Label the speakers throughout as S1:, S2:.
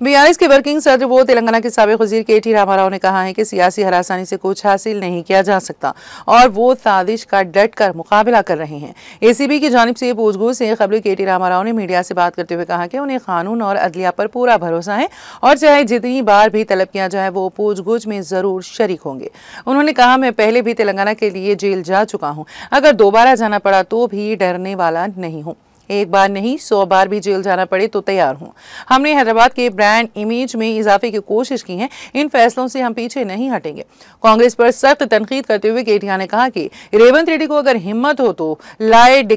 S1: BRS के working सदर वो तेलंगाना के साबिक वजीर केटी रामाराव ने कहा है कि सियासी हरासानी से कुछ हासिल नहीं किया जा सकता और वो साजिश का डट कर मुकाबला कर रहे हैं। एसीबी की जानिब से पूछगछ से खबरी केटी रामाराव ने मीडिया से बात करते हुए कहा कि उन्हें कानून और अदलिया पर पूरा भरोसा है और चाहे जितनी बार भी तलब किया जाए वो पूछगछ में जरूर शरीक होंगे। उन्होंने कहा, मैं पहले भी तेलंगाना के लिए जेल जा चुका हूँ, अगर दोबारा जाना पड़ा तो भी डरने वाला नहीं हूँ। एक बार नहीं 100 बार भी जेल जाना पड़े तो तैयार हूं। हमने हैदराबाद के ब्रांड इमेज में इजाफे की कोशिश की है, इन फैसलों से हम पीछे नहीं हटेंगे। कांग्रेस पर सख्त तनकीद करते हुए केटीआर ने कहा कि रेवंत रेड्डी को अगर हिम्मत हो तो लाइव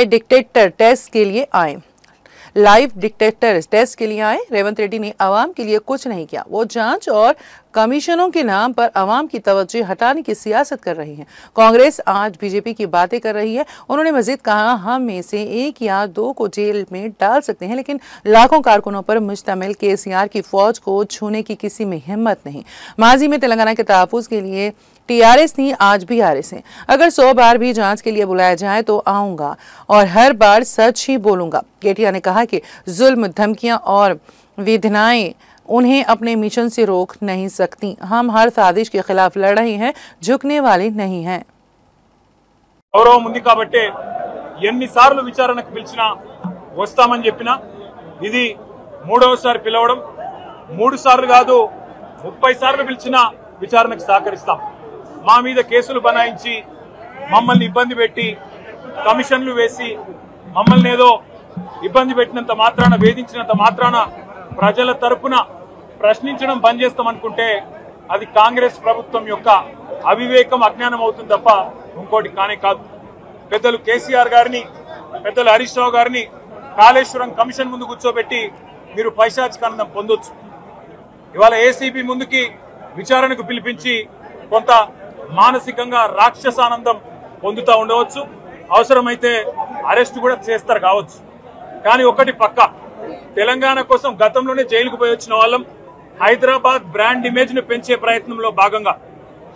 S1: डिक्टेटर टेस्ट के लिए आए। रेवंत रेड्डी ने अवाम के लिए कुछ नहीं किया, वो जांच और कमीशनों के नाम पर अवाम की तवज्जो हटाने की सियासत कर रही है। कांग्रेस आज बीजेपी की बातें कर रही है। उन्होंने मजीद कहा, हम में से 1 या 2 को जेल में डाल सकते हैं, लेकिन लाखों कारकुनों पर मुश्तमिल केसीआर की फौज को छूने की किसी में हिम्मत नहीं। माजी में तेलंगाना के तहफ्फुज़ के लिए टीआरएस थी, आज भी आरएस है। अगर 100 बार भी जांच के लिए बुलाया जाए तो आऊंगा और हर बार सच ही बोलूंगा। केटीआर ने कहा कि जुल्म, धमकियां और वेदनाएं उन्हें अपने मिशन से रोक नहीं सकती। हम हर साजिश के खिलाफ लड़ रहे हैं, झुकने वाले नहीं हैं।
S2: गौरव ఉంది కాబట్టి ఎన్నిసార్లు విచారణకు పిలిచినా వస్తామని చెప్పినా ఇది మూడోసారి పిలవడం, 3 సార్లు కాదు 30 సార్లు పిలిచినా విచారణకు సహకరిస్తాం। మా మీద కేసులు బనాయించి మమ్మల్ని ఇబ్బంది పెట్టి కమిషన్లు వేసి మమ్మల్ని ఏదో ఇబ్బంది పెట్టినంత మాత్రాన, వేధించినంత మాత్రాన ప్రజల తరపున ప్రశ్నించడం బంద్ చేస్తామనుకుంటే అది కాంగ్రెస్ ప్రభుత్వం యొక్క అవివేకం, అజ్ఞానం అవుతుంది తప్ప ఇంకోటి కానే కాదు। పెద్దలు కేసీఆర్ గారిని, పెద్దలు హరీష్ రావు గారిని కాళేశ్వరం కమిషన్ ముందు కూర్చోబెట్టి మీరు పైశాచికానందం పొందొచ్చు। ఇవాళ ఏసీబీ ముందుకి విచారణకు పిలిపించి కొంత మానసికంగా రాక్షసానందం పొందుతూ ఉండవచ్చు, అవసరమైతే అరెస్ట్ కూడా చేస్తారు కావచ్చు। కానీ ఒకటి పక్కా, తెలంగాణ కోసం గతంలోనే జైలుకు పోయి వచ్చిన వాళ్ళం। హైదరాబాద్ బ్రాండ్ ఇమేజ్ ను పెంచే ప్రయత్నంలో భాగంగా,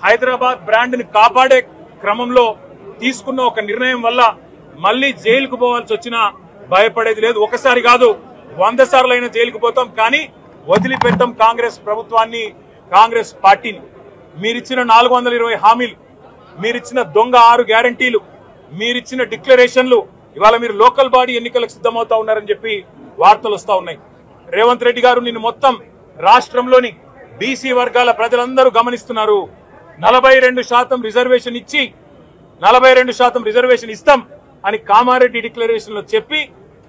S2: హైదరాబాద్ బ్రాండ్ ని కాపాడే క్రమంలో తీసుకున్న ఒక నిర్ణయం వల్ల మళ్లీ జైలుకు పోవాల్సి వచ్చినా భయపడేది లేదు। ఒకసారి కాదు 100 సార్లు అయినా జైలుకు పోతాం, కానీ వదిలిపెట్టాం కాంగ్రెస్ ప్రభుత్వాన్ని, కాంగ్రెస్ పార్టీని। మీరిచ్చిన 420 హామీలు, మీరిచ్చిన దొంగ 6 గ్యారంటీలు, మీరిచ్చిన డిక్లరేషన్లు ఇవాళ మీరు లోకల్ బాడీ ఎన్నికలకు సిద్ధమవుతా ఉన్నారని చెప్పి వార్తలు వస్తా ఉన్నాయి। రేవంత్ రెడ్డి గారు నిన్ను మొత్తం రాష్ట్రంలోని బీసీ వర్గాల ప్రజలందరూ గమనిస్తున్నారు। 42% రిజర్వేషన్ ఇచ్చి 42% రిజర్వేషన్ ఇస్తాం అని కామారెడ్డి డిక్లరేషన్ లో చెప్పి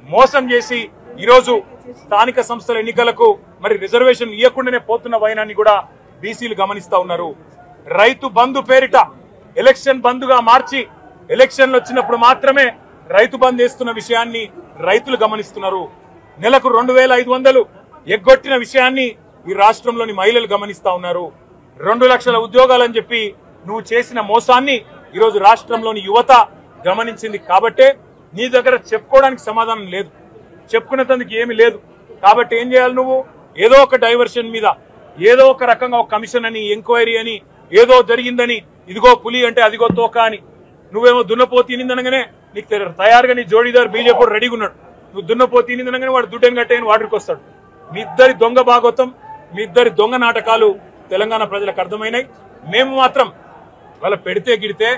S2: మోసం చేసి ఈరోజు స్థానిక సంస్థల ఎన్నికలకు మరి రిజర్వేషన్ ఇవ్వకుండానే పోతున్న వైనాన్ని కూడా బీసీలు గమనిస్తా ఉన్నారు। రైతు బంధు పేరిట ఎలక్షన్ బంధుగా మార్చి ఎలక్షన్లు వచ్చినప్పుడు మాత్రమే రైతు బంధు వేస్తున్న విషయాన్ని రైతులు గమనిస్తున్నారు। నెలకు 2500 ఎగ్గొట్టిన విషయాన్ని ఈ రాష్ట్రంలోని మహిళలు గమనిస్తా ఉన్నారు। 2 లక్షల ఉద్యోగాలని చెప్పి నువ్వు చేసిన మోసాన్ని ఈరోజు రాష్ట్రంలోని యువత గమనించింది। కాబట్టే నీ దగ్గర చెప్పుకోవడానికి సమాధానం లేదు, చెప్పుకునేందుకు ఏమీ లేదు। కాబట్టి ఏం చేయాలి, నువ్వు ఏదో ఒక డైవర్షన్ మీద, ఏదో ఒక రకంగా ఒక కమిషన్ అని, ఎంక్వైరీ అని, ఏదో జరిగిందని, ఇదిగో పులి అంటే అదిగో తోక అని, నువ్వేమో దున్నపోతు తినిందనగానే నీకు తయారుగా నీ జోడీదారు బీజేపీ రెడీగా ఉన్నాడు। నువ్వు దున్నపోతు తినిందనగానే వాడు దుడ్డని కట్టేయని వాడికి వస్తాడు। మీ ఇద్దరి దొంగ భాగవతం, మీ ఇద్దరి దొంగ నాటకాలు తెలంగాణ ప్రజలకు అర్థమైనాయి। మేము మాత్రం వాళ్ళ పెడితే గిడితే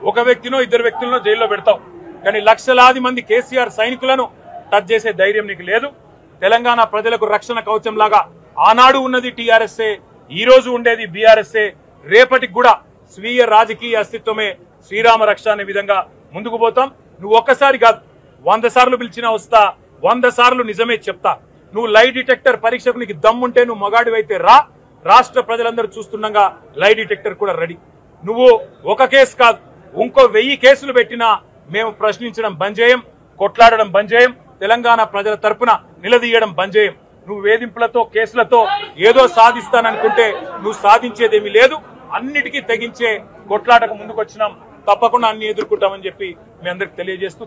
S2: ఒక వ్యక్తినో 2 వ్యక్తులను జైల్లో పెడతాం, కానీ లక్షలాది మంది కేసీఆర్ సైనికులను టచ్ చేసే ధైర్యం నీకు లేదు। తెలంగాణ ప్రజలకు రక్షణ కవచం లాగా ఆనాడు ఉన్నది టీఆర్ఎస్ఏ, ఈ రోజు ఉండేది బీఆర్ఎస్ఏ, రేపటికి కూడా స్వీయ రాజకీయ అస్తిత్వమే శ్రీరామ రక్ష అనే విధంగా ముందుకు పోతాం। నువ్వు ఒక్కసారి కాదు 100 సార్లు పిలిచినా వస్తా, 100 సార్లు నిజమే చెప్తా। నువ్వు లై డిటెక్టర్ పరీక్షకు నీకు దమ్ముంటే నువ్వు మగాడివైతే రా, రాష్ట్ర ప్రజలందరూ చూస్తుండగా లై డిటెక్టర్ కూడా రెడీ। నువ్వు ఒక కేసు కాదు ఇంకో 1000 కేసులు పెట్టినా మేము ప్రశ్నించడం బంద్ చేయం, కొట్లాడడం బంద్ చేయం, తెలంగాణ ప్రజల తరపున నిలదీయడం బంద్ చేయం। నువ్వు వేధింపులతో, కేసులతో ఏదో సాధిస్తాననుకుంటే నువ్వు సాధించేదేమీ లేదు। అన్నిటికీ తెగించే కొట్లాటకు ముందుకొచ్చినాం, తప్పకుండా అన్ని ఎదుర్కొంటామని చెప్పి మీ అందరికి తెలియజేస్తూ